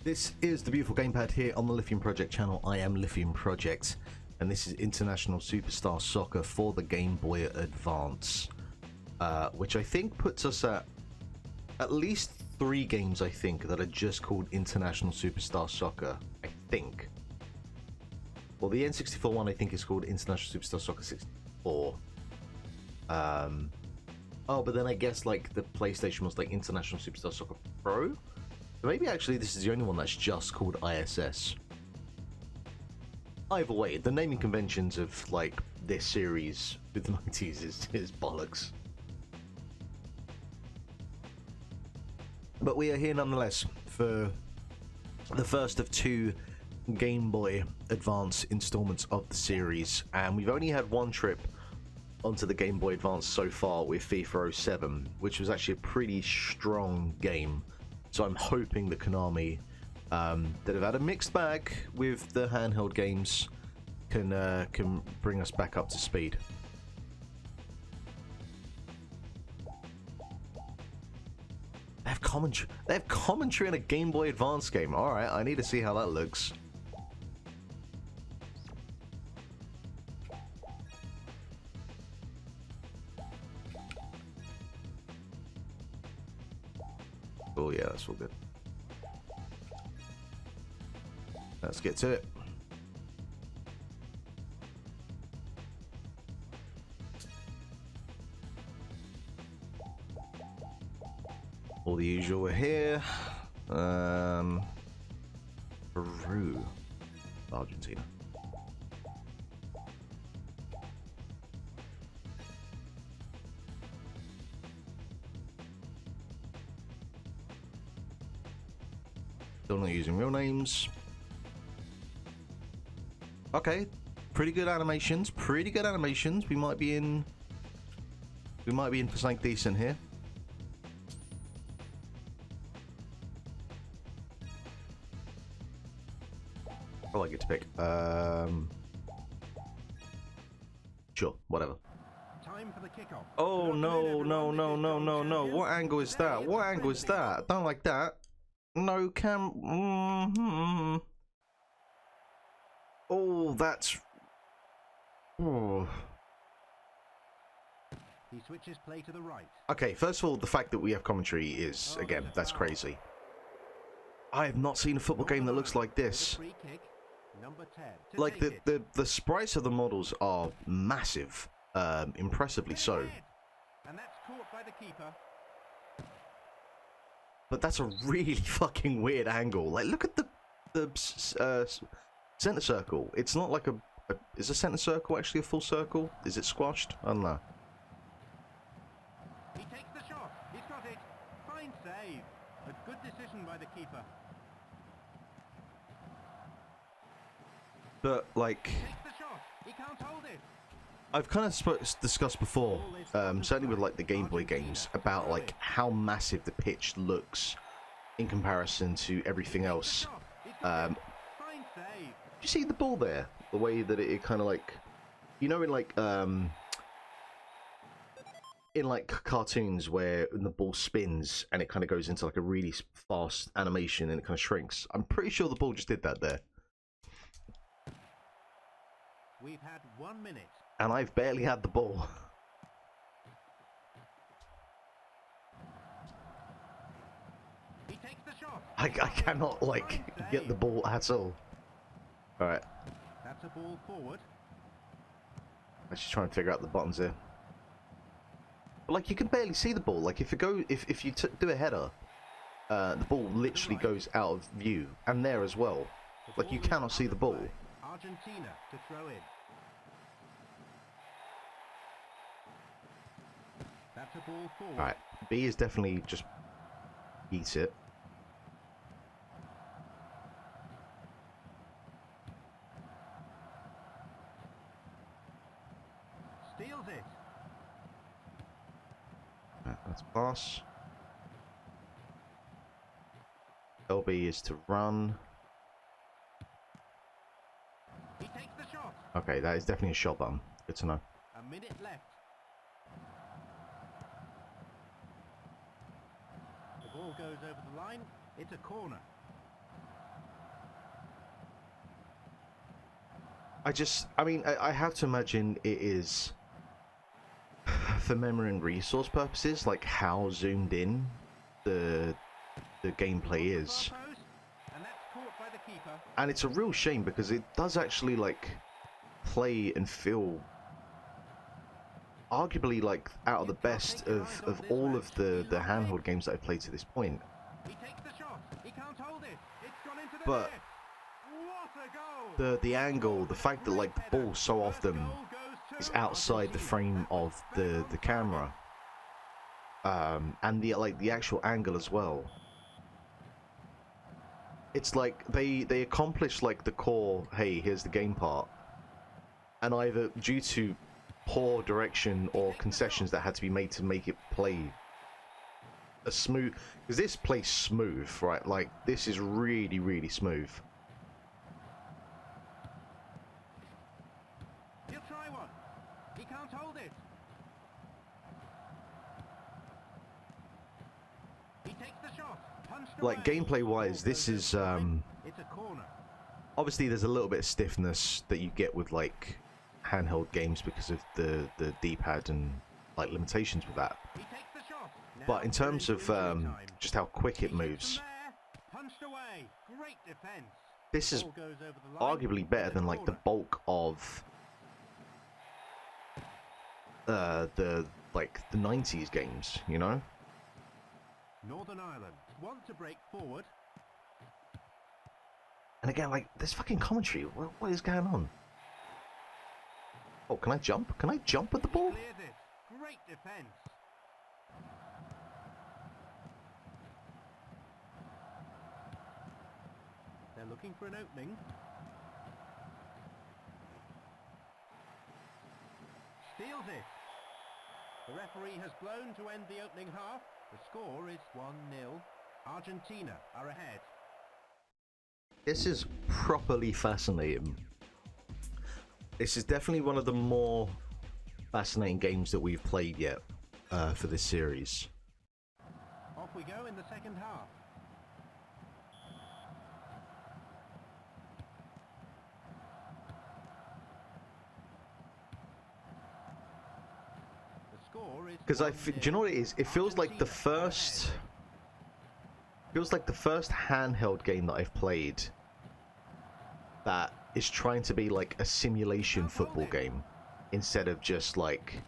This is the beautiful gamepad here on the Lithium Project channel. I am Lithium Project, and this is International Superstar Soccer for the Game Boy Advance, which I think puts us at least 3 games, I think, that are just called International Superstar Soccer, I think. Well, the N64 one, I think, is called International Superstar Soccer 64. Oh, but then I guess, like, the PlayStation was, like, International Superstar Soccer Pro? Maybe actually this is the only one that's just called ISS. Either way, the naming conventions of like this series with the 90s is bollocks. But we are here nonetheless for the first of 2 Game Boy Advance installments of the series, and we've only had one trip onto the Game Boy Advance so far with FIFA 07, which was actually a pretty strong game. So I'm hoping that Konami, that have had a mixed bag with the handheld games, can bring us back up to speed. They have commentary. They have commentary on a Game Boy Advance game. All right, I need to see how that looks. Oh yeah, that's all good. Let's get to it. All the usual are here. Peru, Argentina. Still not using real names. Okay, pretty good animations. Pretty good animations. We might be in for something decent here. Oh, I get to pick. Sure, whatever. Time for the kickoff. Oh no, no, no, no, no, no! What angle is that? What angle is that? Don't like that. No Oh, that's. Oh. He switches play to the right. Okay, first of all, the fact that we have commentary is, again, that's crazy. I have not seen a football game that looks like this. Free kick, number 10. Like the sprites of the models are massive, impressively so. And that's caught by the keeper. But that's a really fucking weird angle. Like, look at the center circle. It's not like is a center circle actually a full circle? Is it squashed? I don't know. He takes the shot. He's got it. Fine save. A good decision by the keeper. But like, He takes the shot. He can't hold it. I've kind of discussed before, certainly with like the Game Boy games, about like how massive the pitch looks in comparison to everything else. Fine save. You see the ball there? The way that it kind of like, you know, in like cartoons where the ball spins and it kind of goes into like a really fast animation and it kind of shrinks. I'm pretty sure the ball just did that there. We've had 1 minute. And I've barely had the ball. He takes the shot. I cannot like get the ball at all. All right. That's a ball forward. I'm just trying to figure out the buttons here. But like, you can barely see the ball. Like, if you do a header, the ball literally goes out of view, and there as well. Like, you cannot see the ball. Argentina to throw in. That's a ball forward. All right, B is definitely just eats it. Steals it. That's pass. LB is to run. He takes the shot. Okay, that is definitely a shot button. Good to know. A minute left. The ball goes over the line. It's a corner. I mean, I have to imagine it is for memory and resource purposes, like how zoomed in the gameplay is. And that's caught by the keeper. And it's a real shame because it does actually like play and feel arguably like out of the best of all of the handheld games that I've played to this point. He takes the shot. He can't hold it. It's gone into the But net. What a goal! the angle, the fact that like the ball so often is outside the frame of the camera, and the actual angle as well. It's like they accomplish like the core, hey, here's the game part, and either due to poor direction or concessions that had to be made to make it play a smooth, because this plays smooth, right? Like this is really, really smooth. He'll try one. He can't hold it. He takes the shot. Punched Like away. gameplay wise, this is It's a corner. obviously there's a little bit of stiffness that you get with like handheld games because of the D-pad and like limitations with that. He takes the shot. But in terms of just how quick it moves, Punched away. Great defense. this is Ball goes over the line. arguably better than like the bulk of the 90s games, you know? Northern Ireland want to break forward. And again, like, there's fucking commentary. What is going on? Oh, can I jump? Can I jump with the ball? Clears it. Great defense. They're looking for an opening. Steals it. The referee has blown to end the opening half. The score is 1-0. Argentina are ahead. This is properly fascinating. This is definitely one of the more fascinating games that we've played yet for this series. Off we go in the second half. The score is Because do you know what it is? It feels like the first handheld game that I've played that is trying to be like a simulation football game instead of just like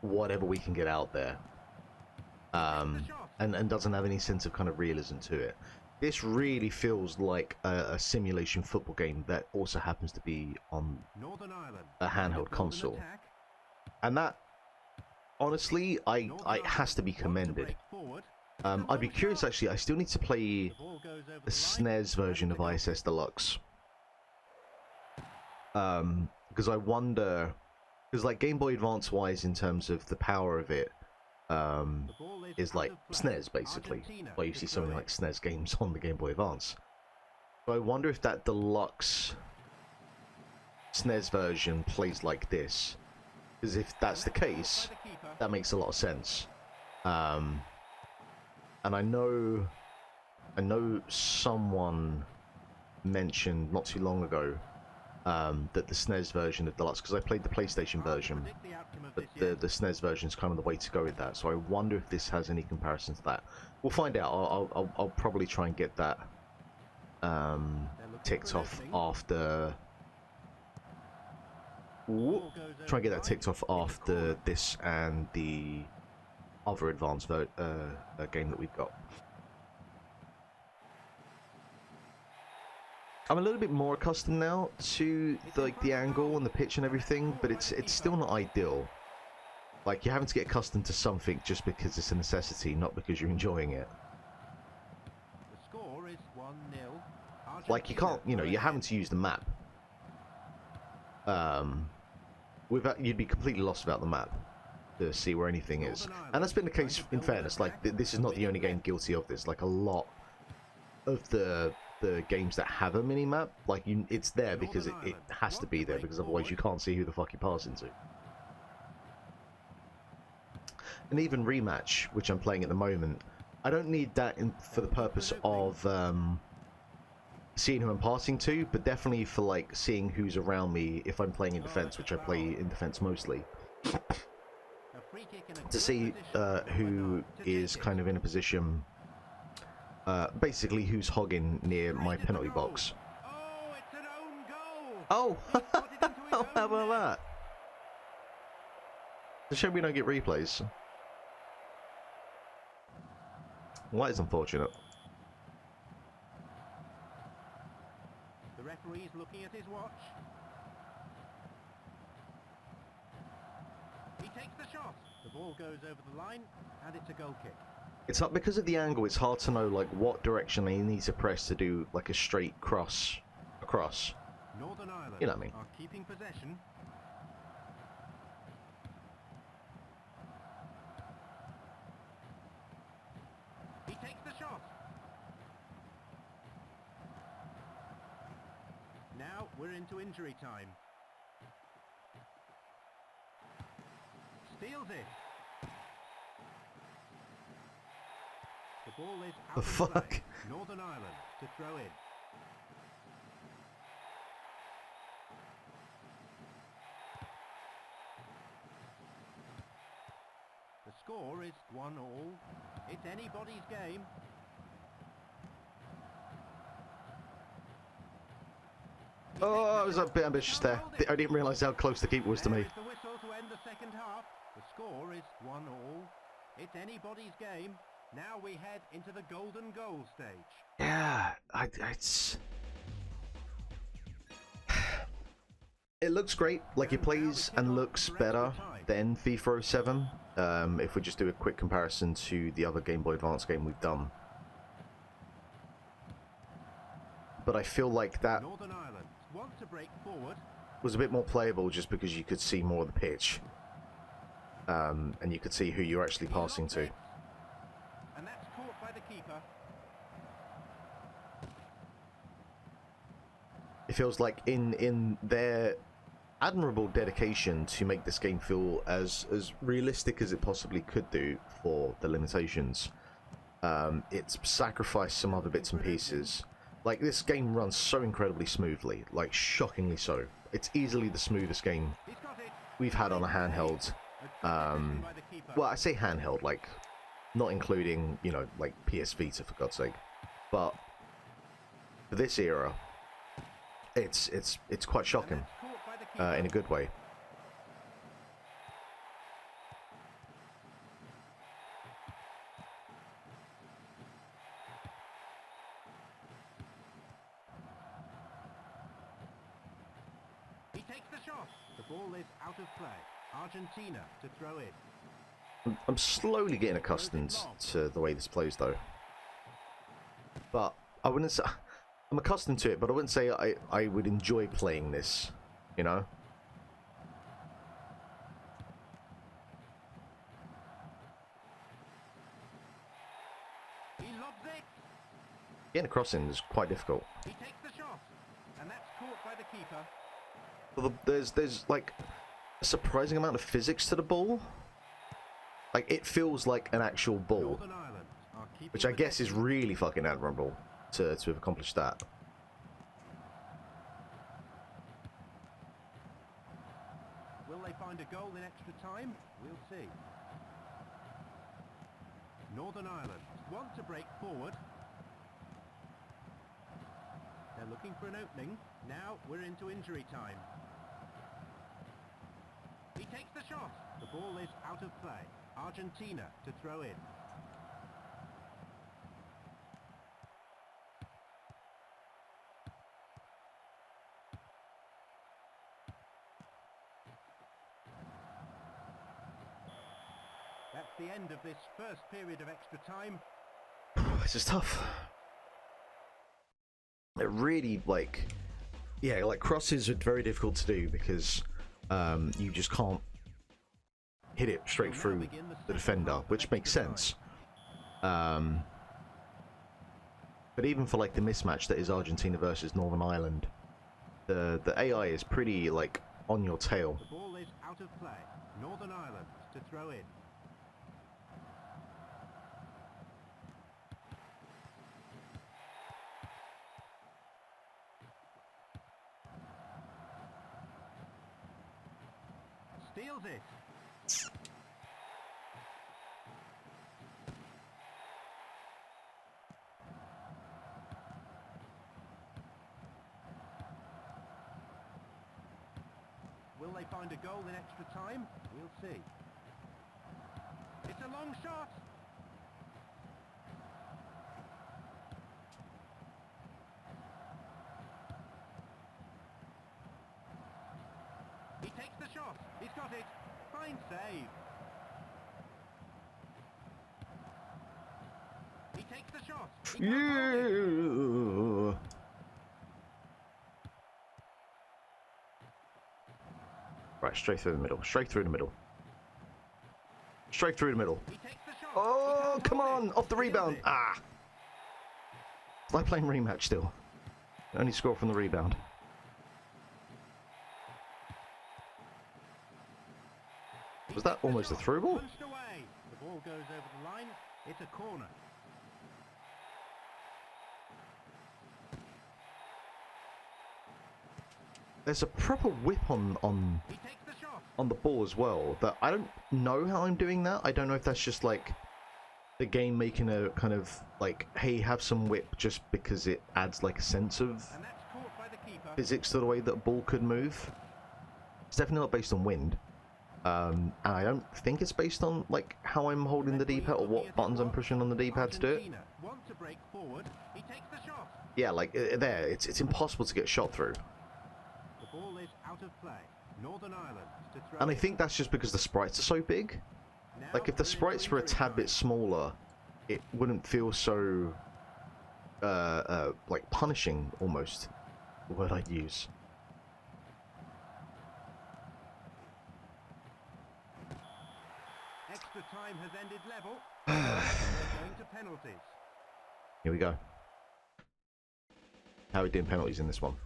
whatever we can get out there, and doesn't have any sense of kind of realism to it. This really feels like a simulation football game that also happens to be on Northern Ireland. a handheld console, and that honestly it has to be commended. I'd be curious actually. I still need to play the SNES version of ISS Deluxe, because I wonder, because like Game Boy Advance wise in terms of the power of it, is like SNES basically, where you see something like SNES games on the Game Boy Advance. So I wonder if that deluxe SNES version plays like this, because if that's the case, that makes a lot of sense. And I know someone mentioned not too long ago that the SNES version of Deluxe, because I played the PlayStation version, but the SNES version is kind of the way to go with that. So I wonder if this has any comparison to that. We'll find out. I'll probably try and get that ticked off after. Try and get that ticked off after this and the other advanced game that we've got. I'm a little bit more accustomed now to the angle and the pitch and everything, but it's still not ideal. Like, you're having to get accustomed to something just because it's a necessity, not because you're enjoying it. The score is 1-0. Like, you can't, you're having to use the map. You'd be completely lost without the map to see where anything is. And that's been the case, in fairness. Like, this is not the only game guilty of this. Like, a lot of the games that have a mini-map, like, it's there because it has to be there, because otherwise you can't see who the fuck you pass into. And even Rematch, which I'm playing at the moment, I don't need that for the purpose of seeing who I'm passing to, but definitely for like seeing who's around me if I'm playing in defense, which I play in defense mostly. To see who is kind of in a position, basically who's hogging near my penalty box. Oh, it's an own goal. Oh, He's put it into his own how about net. that? It's a shame we don't get replays. Well, that is unfortunate. The referee's looking at his watch. He takes the shot. The ball goes over the line, and it's a goal kick. It's not because of the angle. It's hard to know like what direction they need to press to do like a straight cross across. Northern Ireland You know what I mean. are keeping possession. He takes the shot. Now we're into injury time. Steals it. The ball is out The of fuck? play. Northern Ireland to throw in. The score is 1-1. It's anybody's game. Oh, I was a bit ambitious there. I didn't realise how close the keeper was to me. There is the whistle to end the second half. The score is 1-1. It's anybody's game. Now we head into the golden goal stage. Yeah, it's... It looks great. Like, it plays and looks better than FIFA 07. If we just do a quick comparison to the other Game Boy Advance game we've done. But I feel like that Northern Ireland want to break forward. was a bit more playable just because you could see more of the pitch. And you could see who you're actually passing to. And that's caught by the keeper. It feels like in their admirable dedication to make this game feel as realistic as it possibly could do for the limitations, it's sacrificed some other bits and pieces. Like, this game runs so incredibly smoothly, like shockingly so. It's easily the smoothest game He's got it. we've had on a handheld. By the keeper. Well, I say handheld, like not including, you know, like PS Vita for God's sake. But for this era, it's quite shocking Caught by the keeper. in a good way. He takes the shot. The ball is out of play. Argentina to throw in. I'm slowly getting accustomed to the way this plays, though. But I wouldn't say I'm accustomed to it, but I wouldn't say I would enjoy playing this, you know. He lobs it. Getting a crossing is quite difficult. He takes the shot. And that's caught by the keeper. Well, there's like a surprising amount of physics to the ball. Like, it feels like an actual ball, Northern Ireland are keeping which I guess is possession. really fucking admirable to have accomplished that. Will they find a goal in extra time? We'll see. Northern Ireland want to break forward. They're looking for an opening. Now we're into injury time. He takes the shot. The ball is out of play. Argentina to throw in. That's the end of this first period of extra time. This is tough. It really, like, yeah, like crosses are very difficult to do because you just can't hit it straight through the defender, which makes sense. But even for like the mismatch that is Argentina versus Northern Ireland, the AI is pretty like on your tail. The ball is out of play. Northern Ireland to throw in. Steals it. Will they find a goal in extra time? We'll see. It's a long shot. He takes the shot. He's got it. Fine save. He takes the shot. He can't hold it. Yeah. Right, straight through the middle. Straight through the middle. Straight through the middle. He takes the shot. Oh, He can't come hold on! it. Off the Steals rebound. it. Ah! It's like playing rematch still. Only score from the rebound. Was that almost a through ball? Punched away. The ball goes over the line. It's a corner. There's a proper whip on He takes the shot. the ball as well. That I don't know how I'm doing that. I don't know if that's just like the game making a kind of like, hey, have some whip just because it adds like a sense of And that's caught by the keeper. physics to the way that a ball could move. It's definitely not based on wind. And I don't think it's based on like how I'm holding the D-pad or what buttons I'm pushing on the D-pad to do it. Argentina want to break forward. He takes the shot. Yeah, like there, it's impossible to get shot through. The ball is out of play. Northern Ireland to throw. And I it. think that's just because the sprites are so big. Now Like if the we're into sprites were a injury tad time. bit smaller, it wouldn't feel so like punishing almost. The word I'd use. Extra time has ended level. We're going to penalties. Here we go. How are we doing penalties in this one?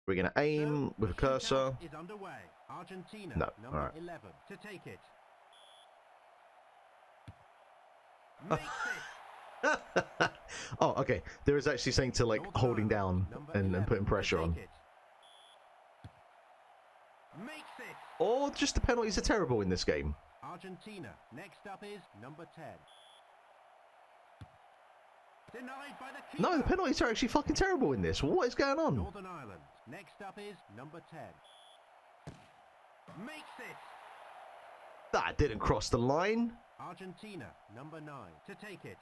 We're gonna aim with a cursor. Shootout is underway. Argentina, No, number alright. 11, to take it. Makes it. Oh, okay. There is actually saying to like Northern holding Ireland, down number and 11, putting to pressure on. take it. Makes it. Or just the penalties are terrible in this game. Argentina, next up is number 10. Denied by the keeper. No, the penalties are actually fucking terrible in this. What is going on? Northern Ireland, next up is number 10. Makes it. That didn't cross the line. Argentina, number 9, to take it.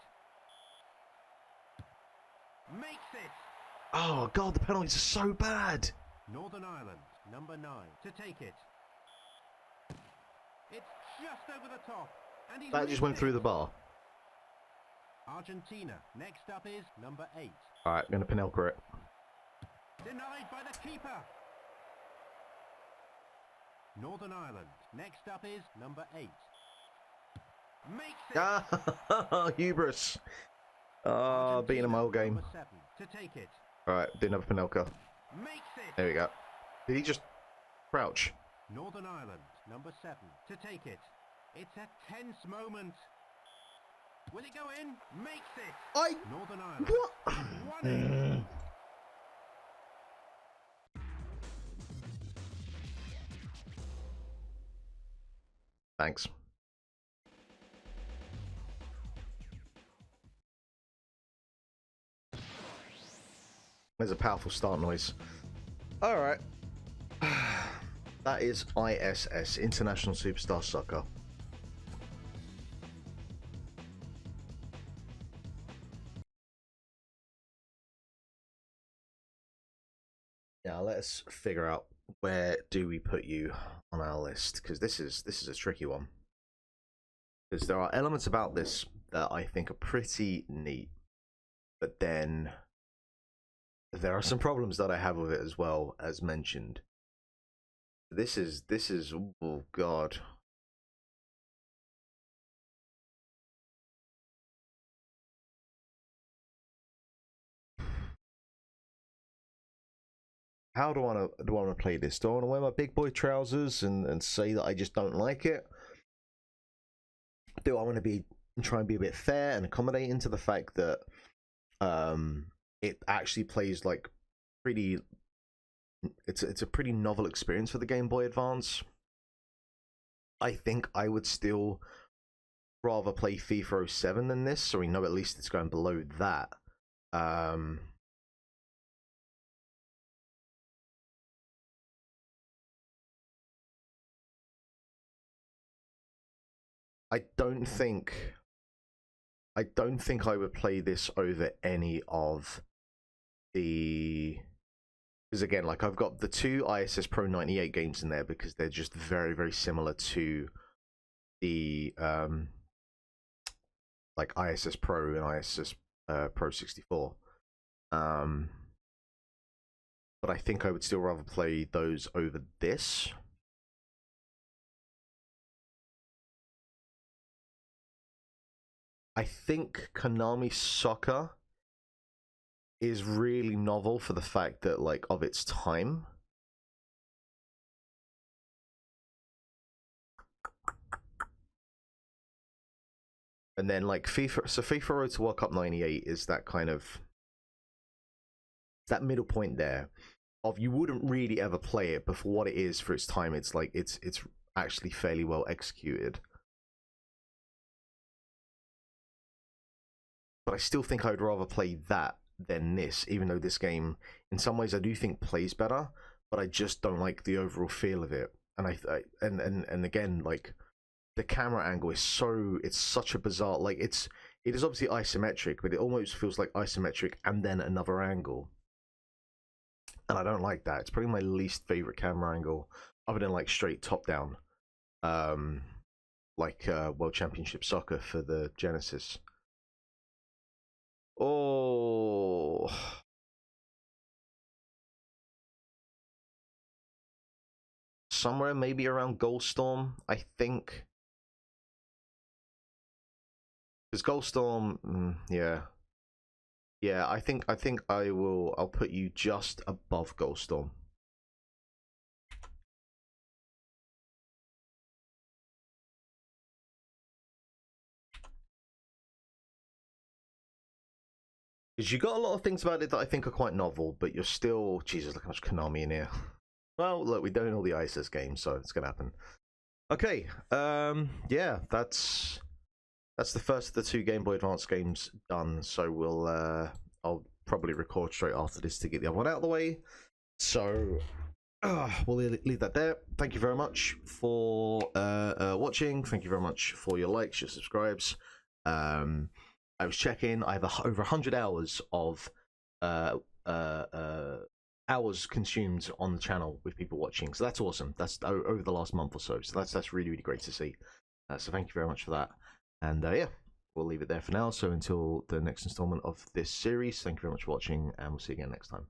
Makes it. Oh god, the penalties are so bad. Northern Ireland, number 9, to take it. It's just over the top. And he's That just went missed through it. the bar. Argentina, next up is number 8. Alright, I'm gonna Pinelka it. Denied by the keeper. Northern Ireland, next up is number 8. Makes it. Ah, hubris. Ah, beating a Argentina, mile game. number 7, to take it. Alright, didn't have a Pinelka. Makes it. There we go. Did he just crouch? Northern Ireland, number 7, to take it. It's a tense moment. Will it go in? Makes it. Northern Ireland What? won it. Thanks. There's a powerful start noise. Alright. That is ISS, International Superstar Soccer. Now let's figure out where do we put you on our list, because this is a tricky one. Because there are elements about this that I think are pretty neat, but then there are some problems that I have with it as well, as mentioned. This is oh god. How do I want to play this? Do I want to wear my big boy trousers and say that I just don't like it? Do I want to try and be a bit fair and accommodating to the fact that it actually plays like pretty. It's a pretty novel experience for the Game Boy Advance. I think I would still rather play FIFA 07 than this, so we know at least it's going below that. I don't think I would play this over any of the, because again, like I've got the two ISS Pro 98 games in there because they're just very, very similar to the like ISS Pro and ISS Pro 64. But I think I would still rather play those over this. I think Konami Soccer is really novel for the fact that, like, of its time. And then, like, FIFA Road to World Cup 98 is that kind of, that middle point there of you wouldn't really ever play it, but for what it is for its time, it's like, it's actually fairly well executed. But I still think I'd rather play that than this, even though this game, in some ways, I do think plays better, but I just don't like the overall feel of it. And and again, like, the camera angle is it's such a bizarre, like, it is obviously isometric, but it almost feels like isometric and then another angle. And I don't like that. It's probably my least favorite camera angle, other than like straight top down, like World Championship Soccer for the Genesis. Oh, somewhere maybe around Goldstorm, I think. Because Goldstorm, yeah, I think I'll put you just above Goldstorm. Because you got a lot of things about it that I think are quite novel, but you're still, Jesus, look how much Konami in here. Well, look, we don't know all the ISIS games, so it's gonna happen. Okay, yeah, that's the first of the two Game Boy Advance games done. So I'll probably record straight after this to get the other one out of the way. So we'll leave that there. Thank you very much for watching. Thank you very much for your likes, your subscribes. I was checking. I have over 100 hours of hours consumed on the channel with people watching. So that's awesome. That's over the last month or so. So that's really, really great to see. So thank you very much for that. And yeah, we'll leave it there for now. So until the next installment of this series, thank you very much for watching, and we'll see you again next time.